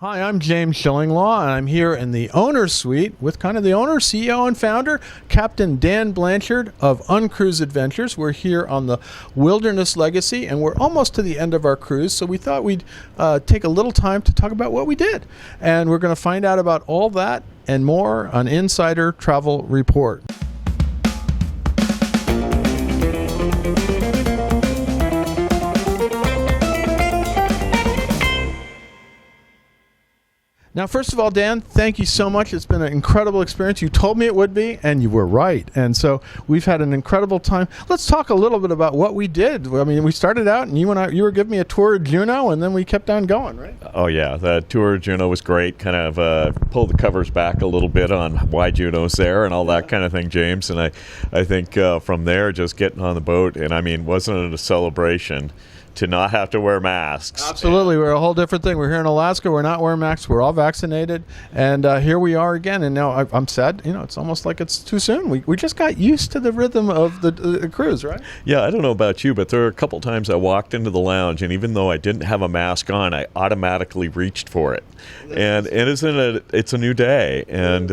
Hi, I'm James Schillinglaw, and I'm here in the owner's suite with kind of the owner, CEO, and founder, Captain Dan Blanchard of UnCruise's Adventures. We're here on the Wilderness Legacy, and we're almost to the end of our cruise, so we thought we'd take a little time to talk about what we did. And we're going to find out about all that and more on Insider Travel Report. Now, first of all, Dan, thank you so much. It's been an incredible experience. You told me it would be, and you were right. And so we've had an incredible time. Let's talk a little bit about what we did. I mean, we started out, and you were giving me a tour of Juneau, and then we kept on going, right? Oh, yeah. The tour of Juneau was great. Kind of pulled the covers back a little bit on why Juneau's there and all that kind of thing, James. And I think from there, just getting on the boat, and I mean, wasn't it a celebration to not have to wear masks? Absolutely. We're a whole different thing. We're here in Alaska. We're not wearing masks. We're all vaccinated. And here we are again. And now I'm sad. You know, it's almost like it's too soon. We just got used to the rhythm of the cruise, right? Yeah, I don't know about you, but there were a couple times I walked into the lounge, and even though I didn't have a mask on, I automatically reached for it. And it's a new day. And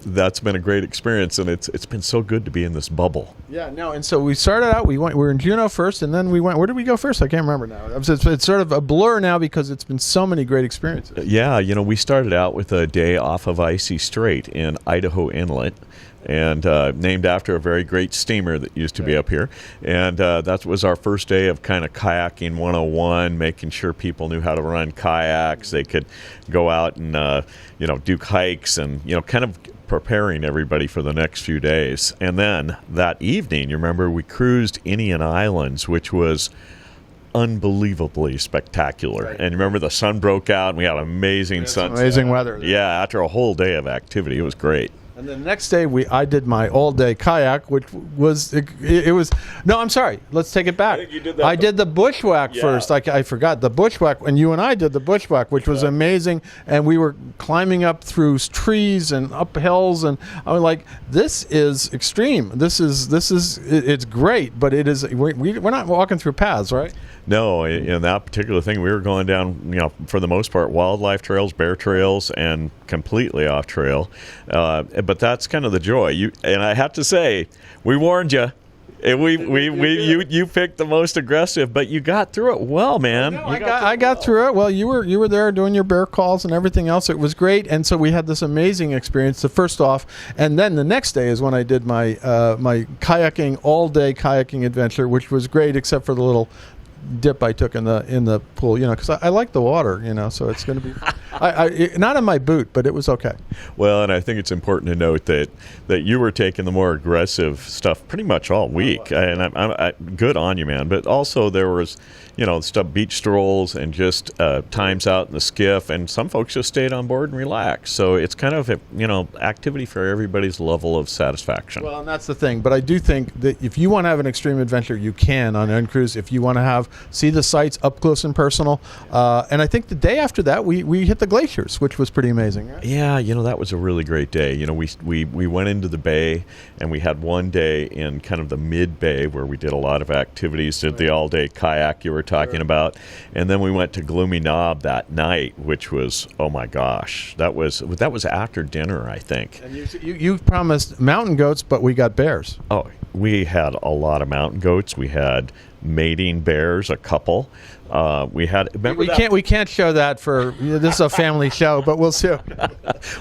that's been a great experience. And it's been so good to be in this bubble. Yeah, no. And so we started out, we were in Juneau first, and then we went, where did we go first? I can't remember now. It's sort of a blur now because it's been so many great experiences. Yeah, you know, we started out with a day off of Icy Strait in Idaho Inlet, and named after a very great steamer that used to be up here. And that was our first day of kind of kayaking 101, making sure people knew how to run kayaks. They could go out and, do hikes and, kind of preparing everybody for the next few days. And then that evening, you remember, we cruised Indian Islands, which was unbelievably spectacular. Right. And remember, the sun broke out and we had amazing sunset. Amazing weather. Yeah, after a whole day of activity, it was great. And the next day, I did my all-day kayak, which was, it was, no, I'm sorry, let's take it back. I think you did that. I did the bushwhack first. I forgot the bushwhack, and you and I did the bushwhack, which was amazing. And we were climbing up through trees and up hills, and I was like, this is extreme. It's great, but it is, we're not walking through paths, right? No, in that particular thing, we were going down, for the most part, wildlife trails, bear trails, and completely off trail. But that's kind of the joy. And I have to say, we warned you. You picked the most aggressive, but you got through it well, man. No, I got through it. Well, you were there doing your bear calls and everything else. It was great, and so we had this amazing experience. The first off, and then the next day is when I did my kayaking all-day kayaking adventure, which was great, except for the little dip I took in the pool, because I like the water, so it's going to be not in my boot, but it was okay. Well, and I think it's important to note that you were taking the more aggressive stuff pretty much all week, and I'm good on you, man. But also there was, stuff, beach strolls and just times out in the skiff, and some folks just stayed on board and relaxed. So it's kind of activity for everybody's level of satisfaction. Well, and that's the thing. But I do think that if you want to have an extreme adventure, you can on UnCruise. If you want to see the sights up close and personal, and I think the day after that we hit the glaciers, which was pretty amazing. Right? Yeah, that was a really great day. We went into the bay, and we had one day in kind of the mid bay where we did a lot of activities. Did the all day kayak you were talking about, and then we went to Gloomy Knob that night, which was, oh my gosh, that was after dinner, I think. And you promised mountain goats, but we got bears. Oh, we had a lot of mountain goats. We had mating bears, a couple. We can't show that for this is a family show, but we'll see.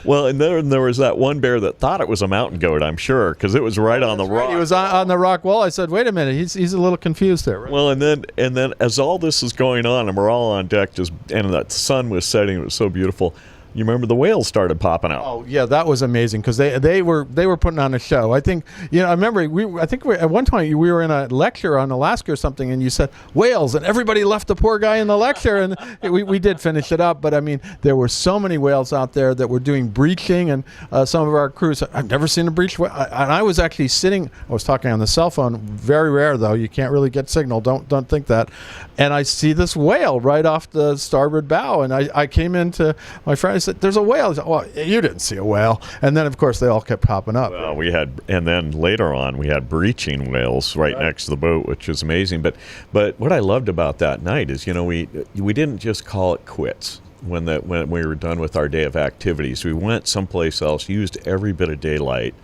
Well, and then there was that one bear that thought it was a mountain goat, I'm sure, because it was right on the rock. He was on the rock wall. I said, "Wait a minute, he's a little confused there." Right? Well, and then as all this is going on, and we're all on deck, and the sun was setting, it was so beautiful. You remember the whales started popping out. Oh yeah, that was amazing because they were putting on a show. I think I remember at one point we were in a lecture on Alaska or something, and you said whales, and everybody left the poor guy in the lecture, and we did finish it up. But I mean, there were so many whales out there that were doing breaching, and some of our crews. I've never seen a breach whale. I was actually sitting. I was talking on the cell phone. Very rare though. You can't really get signal. Don't think that. And I see this whale right off the starboard bow, and I came into my friend. I said, "There's a whale." He said, "Well, you didn't see a whale." And then, of course, they all kept popping up. Well, and then later on, we had breaching whales right next to the boat, which was amazing. But what I loved about that night is, we didn't just call it quits. when we were done with our day of activities. We went someplace else, used every bit of daylight,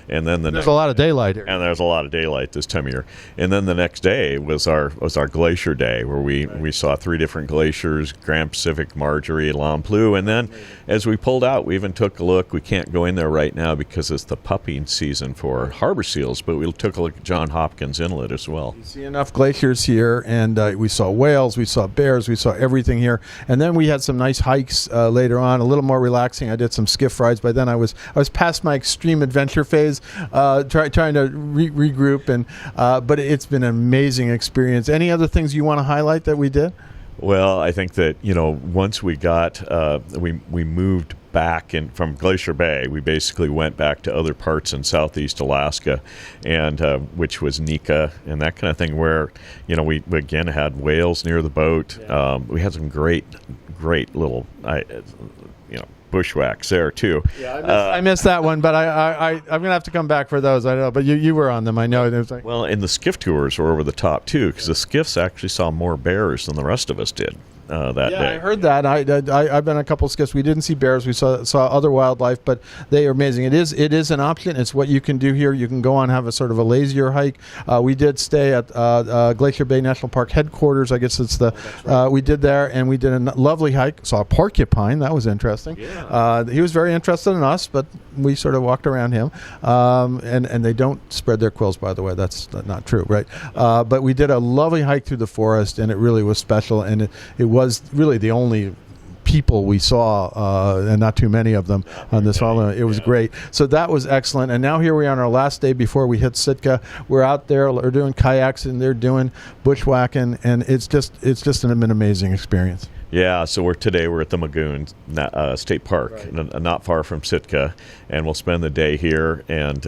and then There's a lot of daylight here. And there's a lot of daylight this time of year. And then the next day was our glacier day, where we saw 3 different glaciers: Grand Pacific, Marjorie, Lamplugh. And then as we pulled out, we even took a look. We can't go in there right now because it's the pupping season for harbor seals, but we took a look at John Hopkins Inlet as well. You see enough glaciers here, and we saw whales, we saw bears, we saw everything here. And then we had some nice hikes later on, a little more relaxing. I did some skiff rides. By then I was past my extreme adventure phase, trying to regroup. And but it's been an amazing experience. Any other things you want to highlight that we did? Well, I think that, once we got, we moved back from Glacier Bay, we basically went back to other parts in southeast Alaska, and which was Nika and that kind of thing, where, we again had whales near the boat. We had some great little, bushwhacks there too. Yeah, I missed that one, but I'm gonna have to come back for those. I know, but you were on them. I know. It was like, well, and the skiff tours were over the top too, because the skiffs actually saw more bears than the rest of us did that day. I heard that. I've been on a couple of skiffs. We didn't see bears. We saw other wildlife, but they are amazing. It is an option. It's what you can do here. You can go on, have a sort of a lazier hike. We did stay at Glacier Bay National Park headquarters. I guess it's the we did there, and we did a lovely hike. Saw a porcupine. That was interesting. Yeah. He was very interested in us, but we sort of walked around him. And they don't spread their quills, by the way. That's not true, right? But we did a lovely hike through the forest, and it really was special. And it was really the only people we saw, and not too many of them on this holiday. It was great. So that was excellent. And now here we are on our last day before we hit Sitka. We're out there, we're doing kayaks, and they're doing bushwhacking, and it's just an amazing experience. Yeah, so we're at the Magoon State Park, not far from Sitka, and we'll spend the day here. And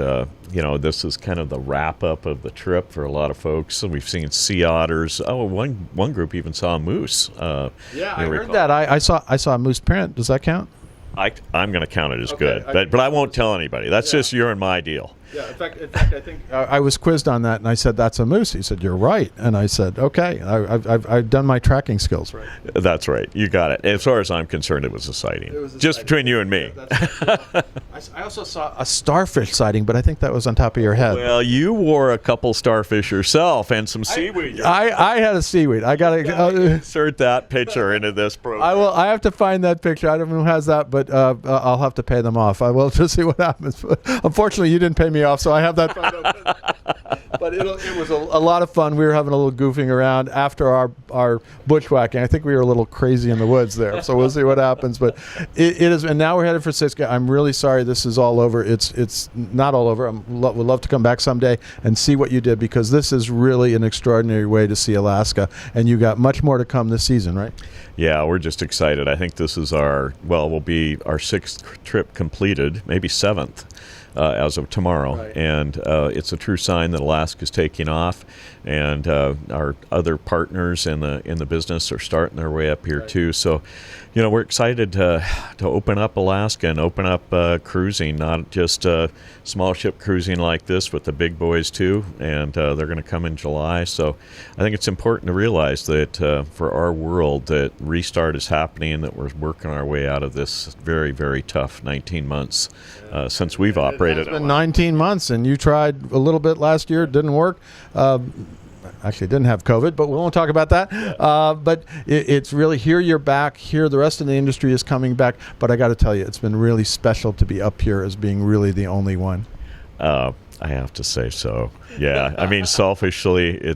this is kind of the wrap up of the trip for a lot of folks. So we've seen sea otters. Oh, one group even saw a moose. I heard that. I saw a moose parent. Does that count? I'm going to count it as good, but I won't tell anybody. That's just your and my deal. Yeah, in fact, I think I was quizzed on that, and I said, "That's a moose." He said, "You're right," and I said, "Okay, I've done my tracking skills." Right. That's right. You got it. As far as I'm concerned, it was a sighting. Just between you and me. I also saw a starfish sighting, but I think that was on top of your head. Well, you wore a couple starfish yourself and some seaweed. I had a seaweed. I got to insert that picture into this program. I have to find that picture. I don't know who has that, but I'll have to pay them off. I will just see what happens. But unfortunately, you didn't pay me off, so I have that photo. But it was a lot of fun. We were having a little goofing around after our bushwhacking. I think we were a little crazy in the woods there, so we'll see what happens. But it is, and now we're headed for Sitka. I'm really sorry this is all over. It's not all over. Would love to come back someday and see what you did, because this is really an extraordinary way to see Alaska, and you got much more to come this season, right? Yeah, we're just excited. I think this is will be our 6th trip completed, maybe 7th. As of tomorrow, right. And it's a true sign that Alaska's taking off, and our other partners in the business are starting their way up here too. So, we're excited to open up Alaska and open up cruising, not just small ship cruising like this, but the big boys too. And they're going to come in July. So, I think it's important to realize that for our world, that restart is happening, and that we're working our way out of this very, very tough 19 months since we've operated. It's been 19 months, and you tried a little bit last year. It didn't work. Actually, didn't have COVID, but we won't talk about that. But it's really, here you're back. Here the rest of the industry is coming back. But I got to tell you, it's been really special to be up here as being really the only one. I have to say so. Yeah. I mean, selfishly,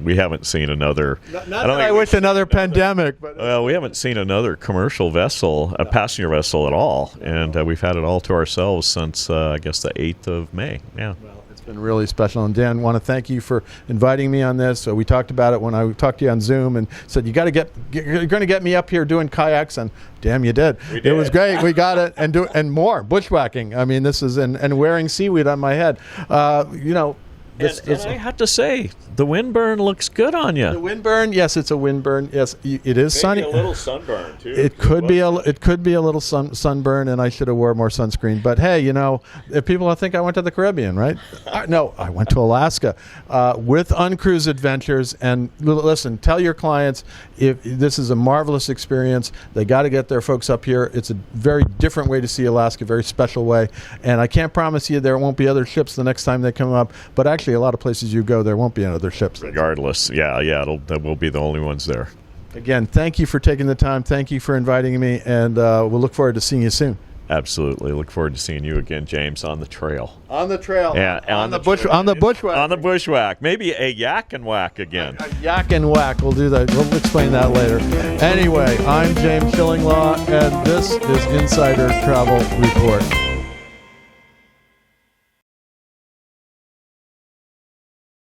we haven't seen another. I wish another pandemic. But well, we haven't seen another commercial vessel, a passenger vessel at all. And we've had it all to ourselves since, I guess, the 8th of May. Yeah. Well, it's been really special. And Dan, I want to thank you for inviting me on this. So we talked about it when I talked to you on Zoom, and said, you're going to get me up here doing kayaks, and damn, you did. It was great. We got it, and more bushwhacking. I mean, this is and wearing seaweed on my head. And I have to say, the windburn looks good on you. The windburn, yes, it's a windburn. Yes, it is sunny. A little sunburn too. It could be a little sunburn, and I should have wore more sunscreen. But hey, if people think I went to the Caribbean, right? No, I went to Alaska with UnCruise Adventures. And listen, tell your clients if this is a marvelous experience. They got to get their folks up here. It's a very different way to see Alaska, very special way. And I can't promise you there won't be other ships the next time they come up. But actually, a lot of places you go, there won't be other ships. Regardless, yeah, we'll be the only ones there. Again, thank you for taking the time. Thank you for inviting me, and we'll look forward to seeing you soon. Absolutely. Look forward to seeing you again, James, on the trail. On the trail. Yeah, on the bushwhack. On the bushwhack. Maybe a yak and whack again. A yak and whack. We'll do that. We'll explain that later. Anyway, I'm James Shillinglaw, and this is Insider Travel Report.